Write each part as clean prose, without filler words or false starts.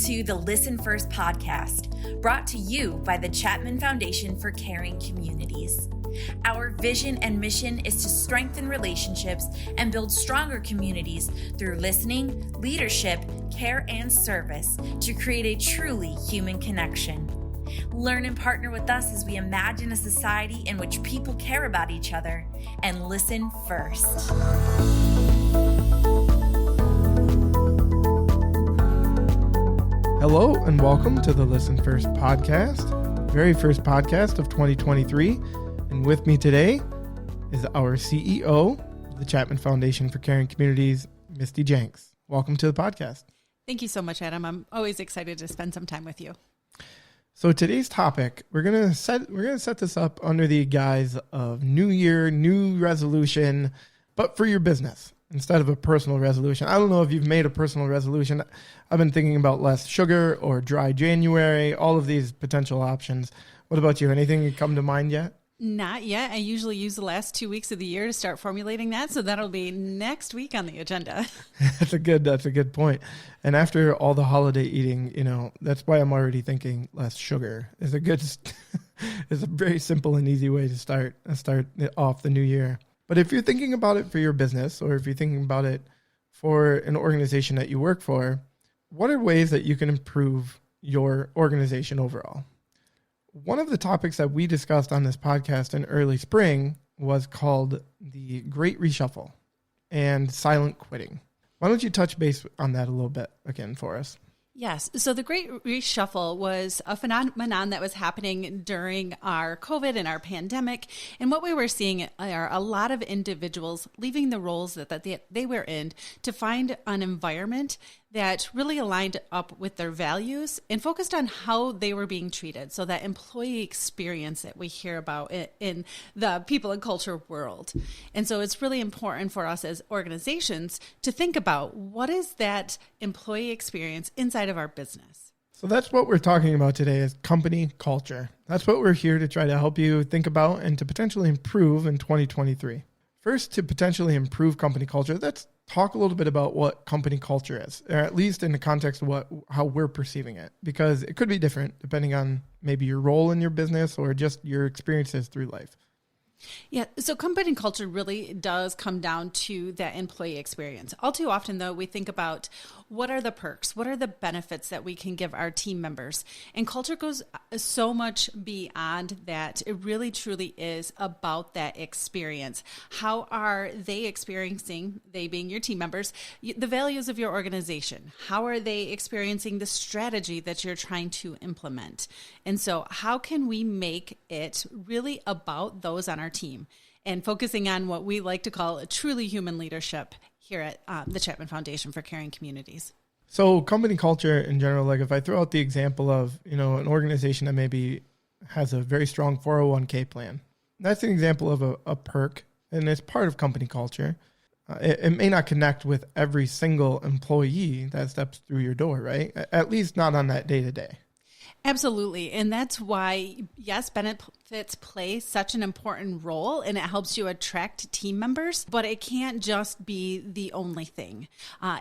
to the Listen First podcast, brought to you by the Chapman Foundation for Caring Communities. Our vision and mission is to strengthen relationships and build stronger communities through listening, leadership, care, and service to create a truly human connection. Learn and partner with us as we imagine a society in which people care about each other and listen first. Hello and welcome to the Listen First podcast, very first podcast of 2023. And with me today is our CEO of the Chapman Foundation for Caring Communities, Misty Jenks. Welcome to the podcast. Thank you so much, Adam. I'm always excited to spend some time with you. So today's topic, we're gonna set this up under the guise of New Year, new resolution, but for your business instead of a personal resolution. I don't know if you've made a personal resolution. I've been thinking about less sugar or dry January, all of these potential options. What about you? Anything come to mind yet? Not yet. I usually use the last 2 weeks of the year to start formulating that. So that'll be next week on the agenda. That's a good point. And after all the holiday eating, that's why I'm already thinking less sugar is it's a very simple and easy way to start off the new year. But if you're thinking about it for your business, or if you're thinking about it for an organization that you work for, what are ways that you can improve your organization overall? One of the topics that we discussed on this podcast in early spring was called the Great Reshuffle and silent quitting. Why don't you touch base on that a little bit again for us? Yes. So the Great Reshuffle was a phenomenon that was happening during our COVID and our pandemic. And what we were seeing are a lot of individuals leaving the roles that they were in to find an environment that really aligned up with their values and focused on how they were being treated. So that employee experience that we hear about in the people and culture world. And so it's really important for us as organizations to think about what is that employee experience inside of our business. So that's what we're talking about today is company culture. That's what we're here to try to help you think about and to potentially improve in 2023. First, to potentially improve company culture, let's talk a little bit about what company culture is, or at least in the context of how we're perceiving it, because it could be different depending on maybe your role in your business or just your experiences through life. Yeah, so company culture really does come down to that employee experience. All too often, though, we think about what are the perks, what are the benefits that we can give our team members. And culture goes so much beyond that. It really, truly is about that experience. How are they experiencing, they being your team members, the values of your organization? How are they experiencing the strategy that you're trying to implement? And so how can we make it really about those on our team and focusing on what we like to call a truly human leadership here at the Chapman Foundation for Caring Communities? So company culture in general, like if I throw out the example of, an organization that maybe has a very strong 401k plan, that's an example of a perk and it's part of company culture. It may not connect with every single employee that steps through your door, right? At least not on that day to day. Absolutely. And that's why, yes, benefits play such an important role and it helps you attract team members, but it can't just be the only thing.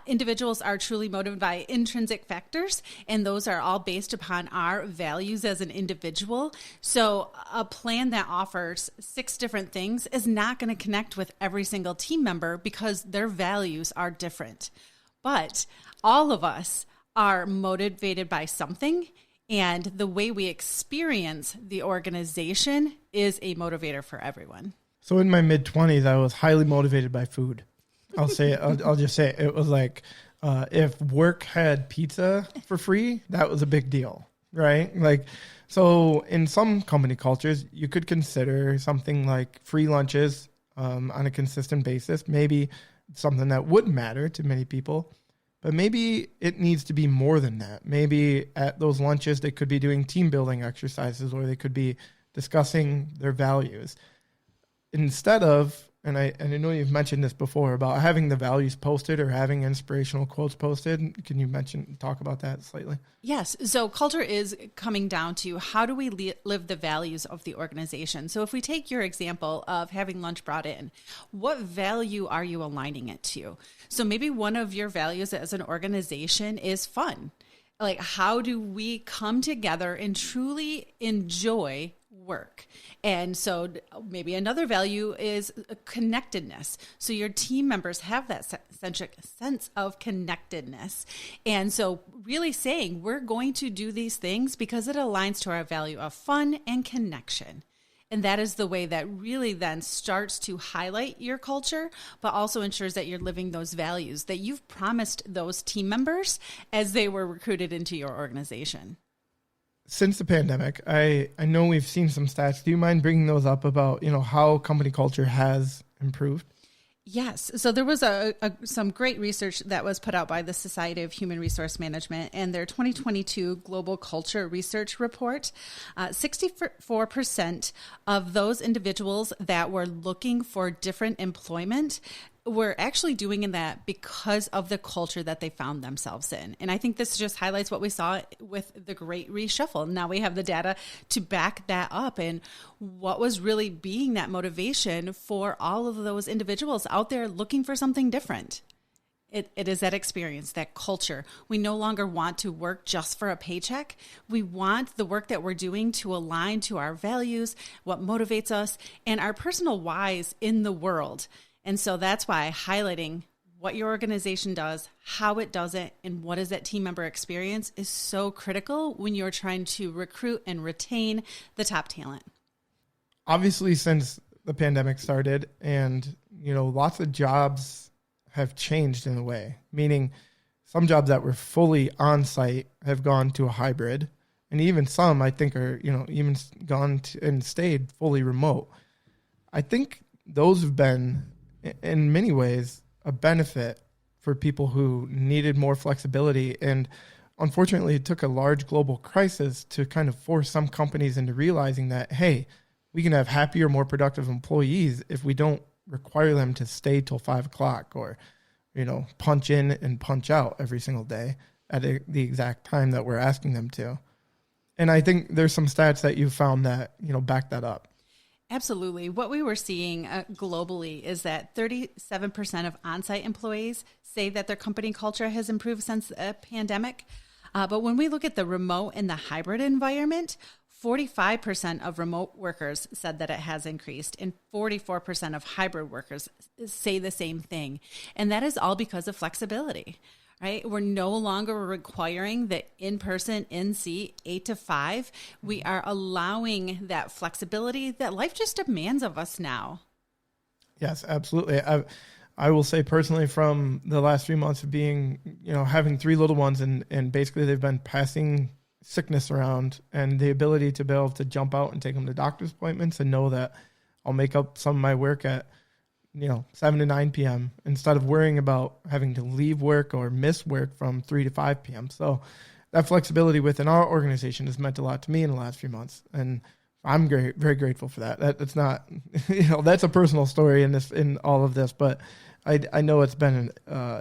Individuals are truly motivated by intrinsic factors, and those are all based upon our values as an individual. So a plan that offers 6 different things is not going to connect with every single team member because their values are different. But all of us are motivated by something. And the way we experience the organization is a motivator for everyone. So in my mid-20s, I was highly motivated by food. I'll just say it. It was like if work had pizza for free, that was a big deal, right? So in some company cultures, you could consider something like free lunches on a consistent basis, maybe something that would matter to many people. But maybe it needs to be more than that. Maybe at those lunches, they could be doing team building exercises or they could be discussing their values. Instead of, and I know you've mentioned this before, about having the values posted or having inspirational quotes posted. Can you talk about that slightly? Yes. So culture is coming down to how do we live the values of the organization? So if we take your example of having lunch brought in, what value are you aligning it to? So maybe one of your values as an organization is fun. Like, how do we come together and truly enjoy work? And so maybe another value is connectedness. So your team members have that sense of connectedness. And so really saying we're going to do these things because it aligns to our value of fun and connection. And that is the way that really then starts to highlight your culture, but also ensures that you're living those values that you've promised those team members as they were recruited into your organization. Since the pandemic, I know we've seen some stats. Do you mind bringing those up about, how company culture has improved? Yes. So there was some great research that was put out by the Society of Human Resource Management and their 2022 Global Culture Research Report. 64% of those individuals that were looking for different employment were actually doing that because of the culture that they found themselves in. And I think this just highlights what we saw with the Great Reshuffle. Now we have the data to back that up, and what was really being that motivation for all of those individuals out there looking for something different. It is that experience, that culture. We no longer want to work just for a paycheck. We want the work that we're doing to align to our values, what motivates us, and our personal whys in the world. And so that's why highlighting what your organization does, how it does it, and what is that team member experience is so critical when you're trying to recruit and retain the top talent. Obviously, since the pandemic started and, lots of jobs have changed in a way, meaning some jobs that were fully on site have gone to a hybrid. And even some, I think, are, even gone to, and stayed fully remote. I think those have been, in many ways, a benefit for people who needed more flexibility. And unfortunately, it took a large global crisis to kind of force some companies into realizing that, hey, we can have happier, more productive employees if we don't require them to stay till 5 o'clock or, punch in and punch out every single day at the exact time that we're asking them to. And I think there's some stats that you found that, back that up. Absolutely. What we were seeing globally is that 37% of on-site employees say that their company culture has improved since the pandemic. But when we look at the remote and the hybrid environment, 45% of remote workers said that it has increased, and 44% of hybrid workers say the same thing. And that is all because of flexibility. Right? We're no longer requiring the in-person, in-seat, 8 to 5. We are allowing that flexibility that life just demands of us now. Yes, absolutely. I will say personally from the last 3 months of being, having 3 little ones and basically they've been passing sickness around, and the ability to be able to jump out and take them to doctor's appointments and know that I'll make up some of my work at 7 to 9 p.m. instead of worrying about having to leave work or miss work from 3 to 5 p.m. So that flexibility within our organization has meant a lot to me in the last few months. And I'm very grateful for that. That's not, that's a personal story in all of this, but I know it's been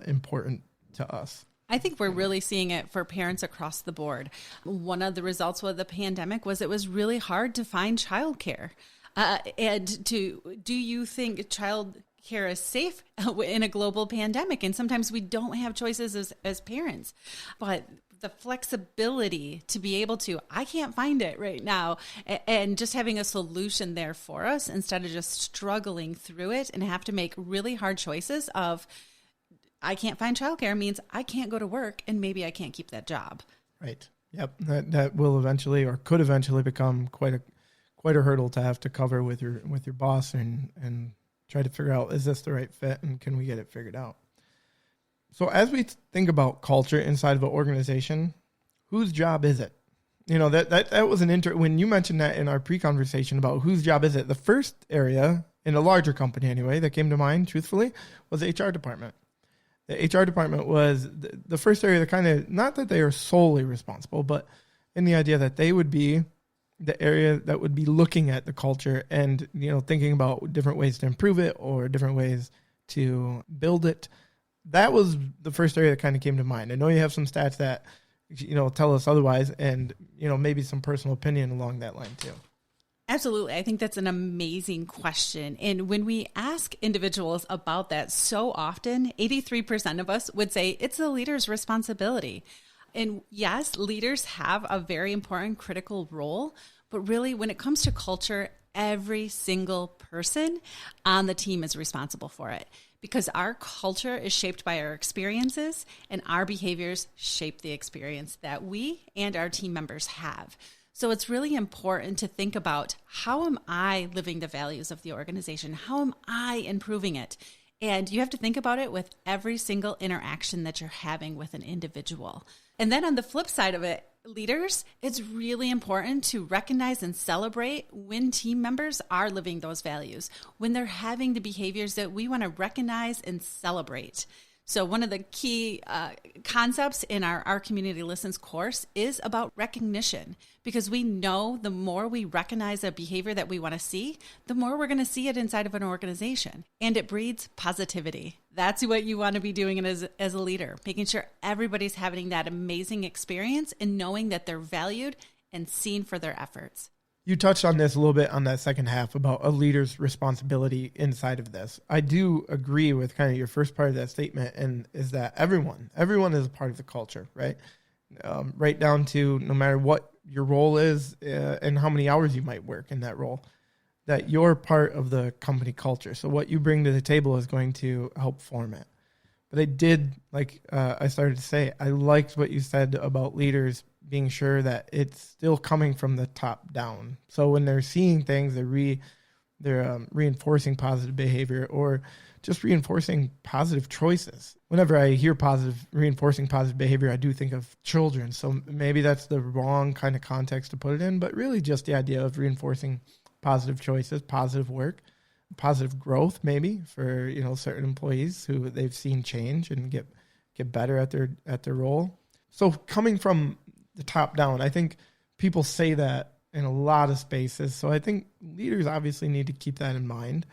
important to us. I think we're really seeing it for parents across the board. One of the results of the pandemic was it was really hard to find childcare. And do you think child care is safe in a global pandemic? And sometimes we don't have choices as parents, but the flexibility to be able to, I can't find it right now, and just having a solution there for us instead of just struggling through it and have to make really hard choices of, I can't find childcare means I can't go to work and maybe I can't keep that job. Right. Yep. That will eventually or could eventually become quite a hurdle to have to cover with your boss and try to figure out, is this the right fit and can we get it figured out? So as we think about culture inside of an organization, whose job is it? That was when you mentioned that in our pre-conversation about whose job is it, the first area in a larger company anyway that came to mind, truthfully, was the HR department. The HR department was the first area that kind of, not that they are solely responsible, but in the idea that they would be the area that would be looking at the culture and, thinking about different ways to improve it or different ways to build it. That was the first area that kind of came to mind. I know you have some stats that, tell us otherwise and, maybe some personal opinion along that line too. Absolutely. I think that's an amazing question. And when we ask individuals about that so often, 83% of us would say it's the leader's responsibility. And yes, leaders have a very important critical role, but really when it comes to culture, every single person on the team is responsible for it, because our culture is shaped by our experiences and our behaviors shape the experience that we and our team members have. So it's really important to think about, how am I living the values of the organization? How am I improving it? And you have to think about it with every single interaction that you're having with an individual. And then on the flip side of it, leaders, it's really important to recognize and celebrate when team members are living those values, when they're having the behaviors that we want to recognize and celebrate. So one of the key concepts in our Community Listens course is about recognition, because we know the more we recognize a behavior that we want to see, the more we're going to see it inside of an organization, and it breeds positivity. That's what you want to be doing as a leader, making sure everybody's having that amazing experience and knowing that they're valued and seen for their efforts. You touched on this a little bit on that second half about a leader's responsibility inside of this. I do agree with kind of your first part of that statement, and is that everyone is a part of the culture, right? Right down to no matter what your role is and how many hours you might work in that role, that you're part of the company culture. So what you bring to the table is going to help form it. But I did, I started to say, I liked what you said about leaders being sure that it's still coming from the top down. So when they're seeing things, they're reinforcing positive behavior or just reinforcing positive choices. Whenever I hear reinforcing positive behavior, I do think of children. So maybe that's the wrong kind of context to put it in, but really just the idea of reinforcing positive choices, positive work, positive growth, maybe for certain employees who they've seen change and get better at their role. So coming from the top down, I think people say that in a lot of spaces. So I think leaders obviously need to keep that in mind.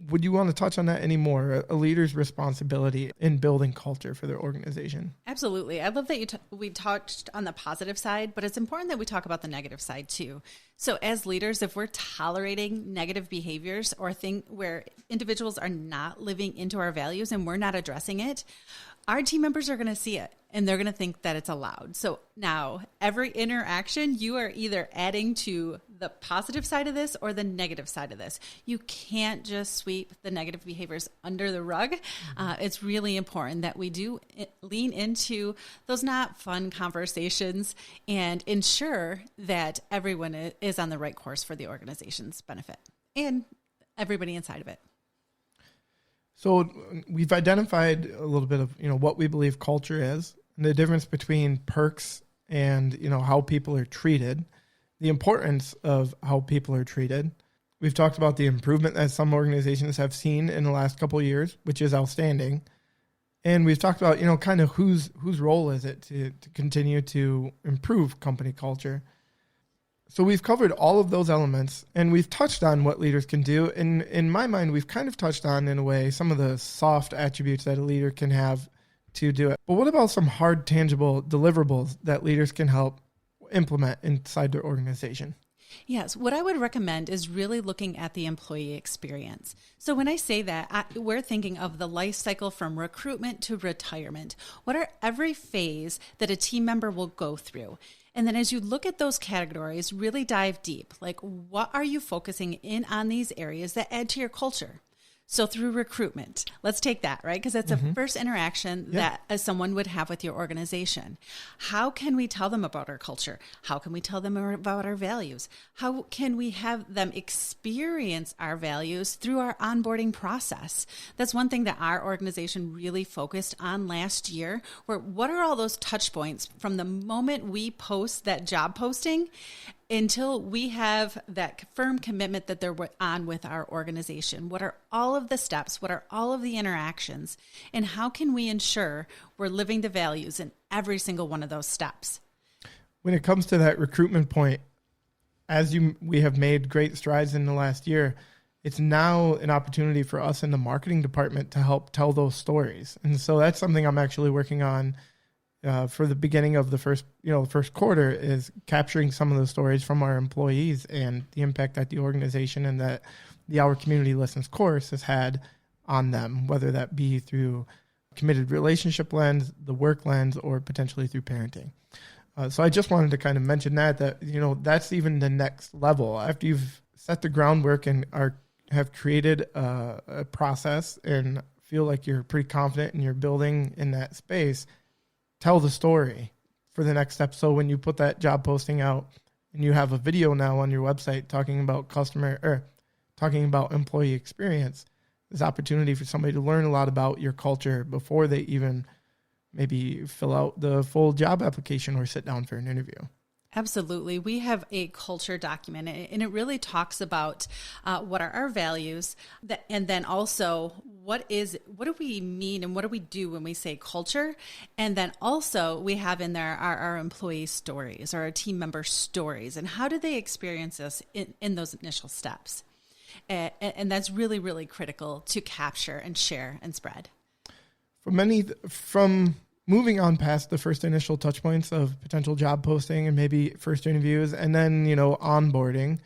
Would you want to touch on that anymore? A leader's responsibility in building culture for their organization. Absolutely. I love that we touched on the positive side, but it's important that we talk about the negative side too. So as leaders, if we're tolerating negative behaviors or where individuals are not living into our values and we're not addressing it, our team members are going to see it and they're going to think that it's allowed. So now every interaction, you are either adding to the positive side of this or the negative side of this. You can't just sweep the negative behaviors under the rug. It's really important that we do lean into those not fun conversations and ensure that everyone is on the right course for the organization's benefit and everybody inside of it. So we've identified a little bit of, what we believe culture is, and the difference between perks and, how people are treated, the importance of how people are treated. We've talked about the improvement that some organizations have seen in the last couple of years, which is outstanding. And we've talked about, kind of whose role is it to continue to improve company culture. So we've covered all of those elements, and we've touched on what leaders can do. And in my mind, we've kind of touched on, in a way, some of the soft attributes that a leader can have to do it. But what about some hard, tangible deliverables that leaders can help implement inside their organization? Yes, what I would recommend is really looking at the employee experience. So when I say that, we're thinking of the life cycle from recruitment to retirement. What are every phase that a team member will go through? And then as you look at those categories, really dive deep. Like, what are you focusing in on these areas that add to your culture? So through recruitment, let's take that, right? Because that's the first interaction that someone would have with your organization. How can we tell them about our culture? How can we tell them about our values? How can we have them experience our values through our onboarding process? That's one thing that our organization really focused on last year, where what are all those touch points from the moment we post that job posting until we have that firm commitment that they're on with our organization? What are all of the steps? What are all of the interactions? And how can we ensure we're living the values in every single one of those steps? When it comes to that recruitment point, we have made great strides in the last year, it's now an opportunity for us in the marketing department to help tell those stories. And so that's something I'm actually working on for the beginning of the first quarter, is capturing some of the stories from our employees and the impact that the organization and that the Our Community Listens course has had on them, whether that be through committed relationship lens, the work lens, or potentially through parenting. So I just wanted to kind of mention that that's even the next level. After you've set the groundwork and have created a process and feel like you're pretty confident and you're building in that space, tell the story for the next step. So when you put that job posting out and you have a video now on your website talking about employee experience, there's opportunity for somebody to learn a lot about your culture before they even maybe fill out the full job application or sit down for an interview. Absolutely. We have a culture document, and it really talks about what are our values, and then also what do we mean and what do we do when we say culture? And then also we have in there our employee stories or our team member stories, and how do they experience us in those initial steps? And that's really, really critical to capture and share and spread. From moving on past the first initial touch points of potential job posting and maybe first interviews and then, onboarding,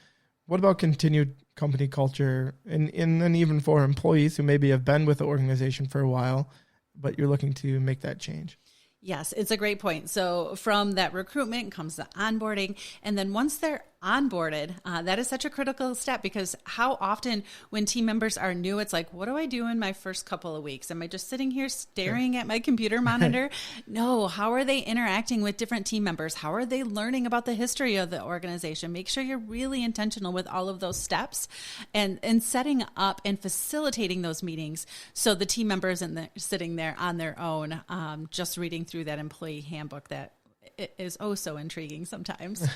what about continued company culture and then even for employees who maybe have been with the organization for a while, but you're looking to make that change? Yes, it's a great point. So from that recruitment comes the onboarding. And then once they're onboarded, that is such a critical step, because how often when team members are new, it's like, what do I do in my first couple of weeks? Am I just sitting here staring at my computer monitor? No, how are they interacting with different team members? How are they learning about the history of the organization? Make sure you're really intentional with all of those steps and setting up and facilitating those meetings so the team members isn't sitting there on their own, just reading through that employee handbook that it is so intriguing sometimes.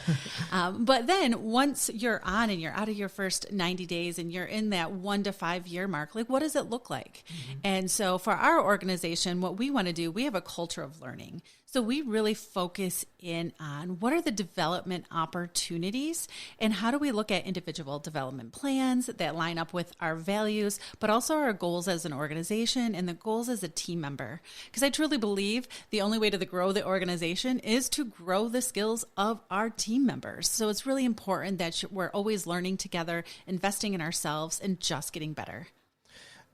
But then once you're on and you're out of your first 90 days and you're in that 1 to 5 year mark, like what does it look like? Mm-hmm. And so for our organization, what we want to do, we have a culture of learning. So we really focus in on what are the development opportunities and how do we look at individual development plans that line up with our values, but also our goals as an organization and the goals as a team member. Because I truly believe the only way to grow the organization is to grow the skills of our team members. So it's really important that we're always learning together, investing in ourselves, and just getting better.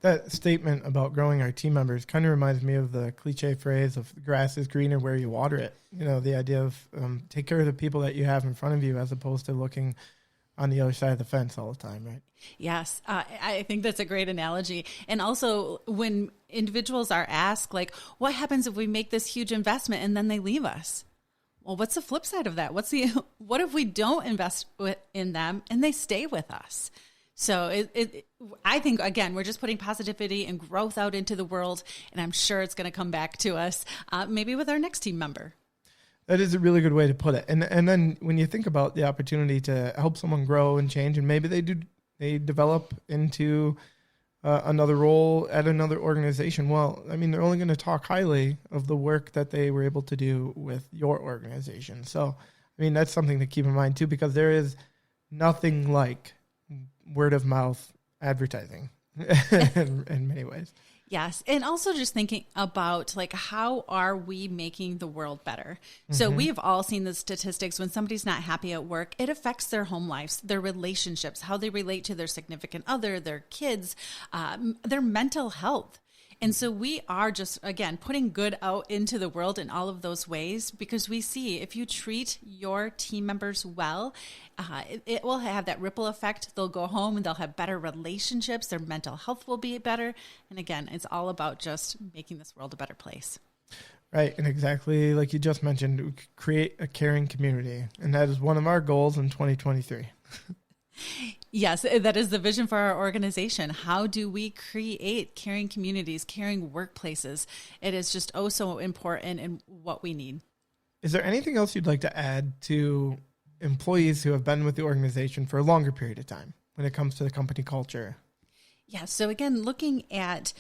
That statement about growing our team members kind of reminds me of the cliche phrase of the grass is greener where you water it. The idea of take care of the people that you have in front of you as opposed to looking on the other side of the fence all the time, right? Yes, I think that's a great analogy. And also when individuals are asked, like, what happens if we make this huge investment and then they leave us? Well, what's the flip side of that? What if we don't invest in them and they stay with us? So I think, again, we're just putting positivity and growth out into the world, and I'm sure it's going to come back to us, maybe with our next team member. That is a really good way to put it. And then when you think about the opportunity to help someone grow and change, and maybe they develop into another role at another organization, well, I mean, they're only going to talk highly of the work that they were able to do with your organization. So, I mean, that's something to keep in mind, too, because there is nothing like word of mouth advertising in many ways. Yes. And also just thinking about like, how are we making the world better? Mm-hmm. So we've all seen the statistics. When somebody's not happy at work, it affects their home lives, their relationships, how they relate to their significant other, their kids, their mental health. And so we are just, again, putting good out into the world in all of those ways, because we see if you treat your team members well, it will have that ripple effect. They'll go home and they'll have better relationships. Their mental health will be better. And again, it's all about just making this world a better place. Right. And exactly like you just mentioned, create a caring community. And that is one of our goals in 2023. Yes, that is the vision for our organization. How do we create caring communities, caring workplaces? It is just so important in what we need. Is there anything else you'd like to add to employees who have been with the organization for a longer period of time when it comes to the company culture? Yeah, so again, looking at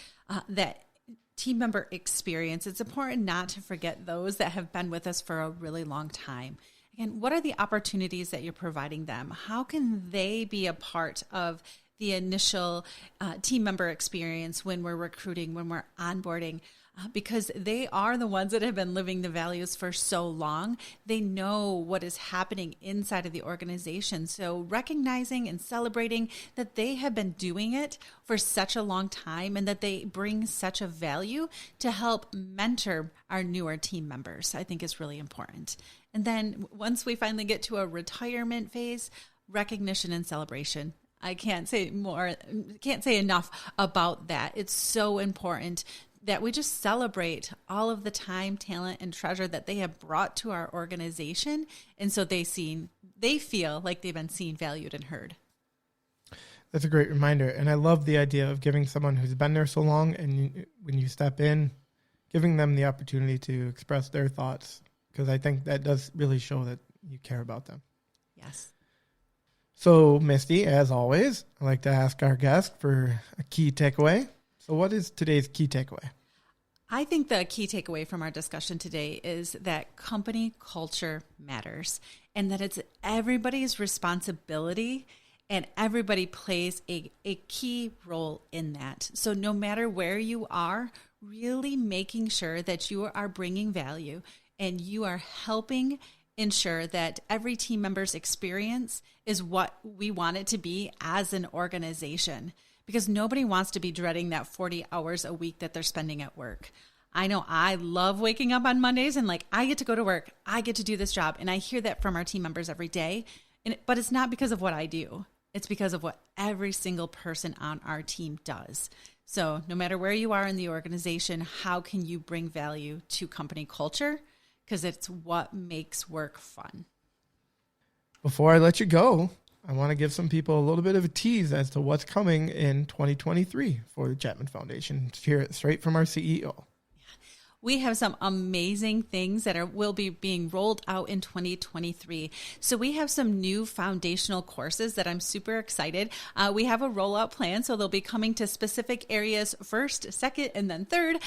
that team member experience, it's important not to forget those that have been with us for a really long time. Again, what are the opportunities that you're providing them? How can they be a part of the initial team member experience when we're recruiting, when we're onboarding? because they are the ones that have been living the values for so long. They know what is happening inside of the organization. So recognizing and celebrating that they have been doing it for such a long time and that they bring such a value to help mentor our newer team members, I think is really important. And then once we finally get to a retirement phase, recognition and celebration. I can't say enough about that. It's so important that we just celebrate all of the time, talent, and treasure that they have brought to our organization. And so they feel like they've been seen, valued, and heard. That's a great reminder. And I love the idea of giving someone who's been there so long, and when you step in, giving them the opportunity to express their thoughts, because I think that does really show that you care about them. Yes. So, Misty, as always, I like to ask our guest for a key takeaway. So what is today's key takeaway? I think the key takeaway from our discussion today is that company culture matters and that it's everybody's responsibility and everybody plays a key role in that. So no matter where you are, really making sure that you are bringing value and you are helping ensure that every team member's experience is what we want it to be as an organization, because nobody wants to be dreading that 40 hours a week that they're spending at work. I know I love waking up on Mondays and I get to go to work, I get to do this job. And I hear that from our team members every day. But it's not because of what I do. It's because of what every single person on our team does. So no matter where you are in the organization, how can you bring value to company culture? Because it's what makes work fun. Before I let you go, I want to give some people a little bit of a tease as to what's coming in 2023 for the Chapman Foundation. Hear it straight from our CEO. We have some amazing things that will be being rolled out in 2023. So we have some new foundational courses that I'm super excited. We have a rollout plan, so they'll be coming to specific areas first, second, and then third.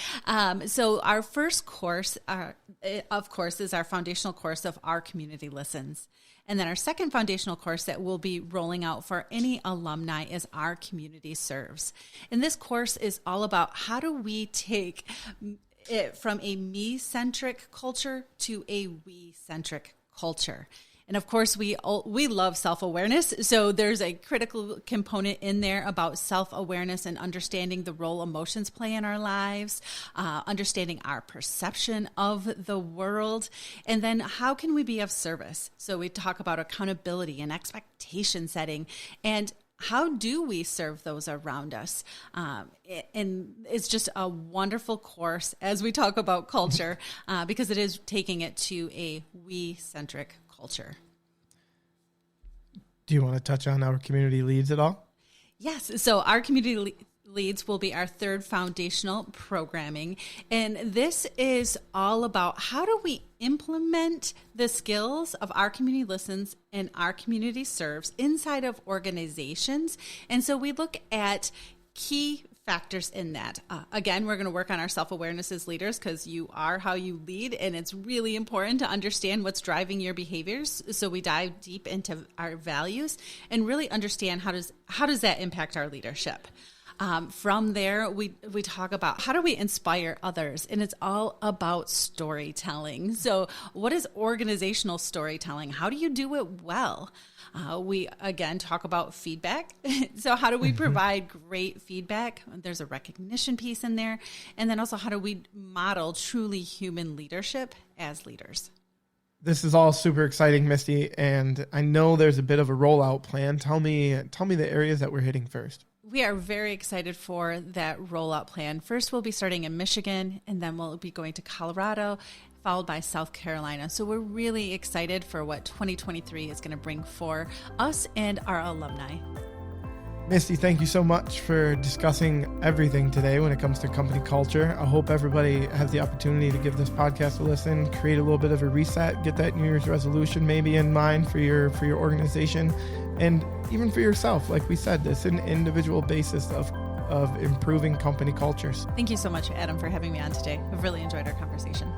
So our first course, of course, is our foundational course of Our Community Listens. And then our second foundational course that we'll be rolling out for any alumni is Our Community Serves. And this course is all about how do we take it from a me-centric culture to a we-centric culture. And of course, we love self-awareness. So there's a critical component in there about self-awareness and understanding the role emotions play in our lives, understanding our perception of the world, and then how can we be of service? So we talk about accountability and expectation setting, and how do we serve those around us? And it's just a wonderful course as we talk about culture, because it is taking it to a we-centric culture. Do you want to touch on Our Community Leads at all? Yes. So Our Community Leads will be our third foundational programming. And this is all about how do we implement the skills of Our Community Listens and Our Community Serves inside of organizations. And so we look at key factors in that. Again, we're going to work on our self-awareness as leaders because you are how you lead, and it's really important to understand what's driving your behaviors. So we dive deep into our values and really understand how does that impact our leadership. From there, we talk about how do we inspire others, and it's all about storytelling. So what is organizational storytelling? How do you do it well? We, again, talk about feedback. So how do we provide great feedback? There's a recognition piece in there. And then also, how do we model truly human leadership as leaders? This is all super exciting, Misty, and I know there's a bit of a rollout plan. Tell me the areas that we're hitting first. We are very excited for that rollout plan. First, we'll be starting in Michigan, and then we'll be going to Colorado, followed by South Carolina. So we're really excited for what 2023 is going to bring for us and our alumni. Misty, thank you so much for discussing everything today when it comes to company culture. I hope everybody has the opportunity to give this podcast a listen, create a little bit of a reset, get that New Year's resolution maybe in mind for your organization, and even for yourself. Like we said, it's an individual basis of improving company cultures. Thank you so much, Adam, for having me on today. I've really enjoyed our conversation.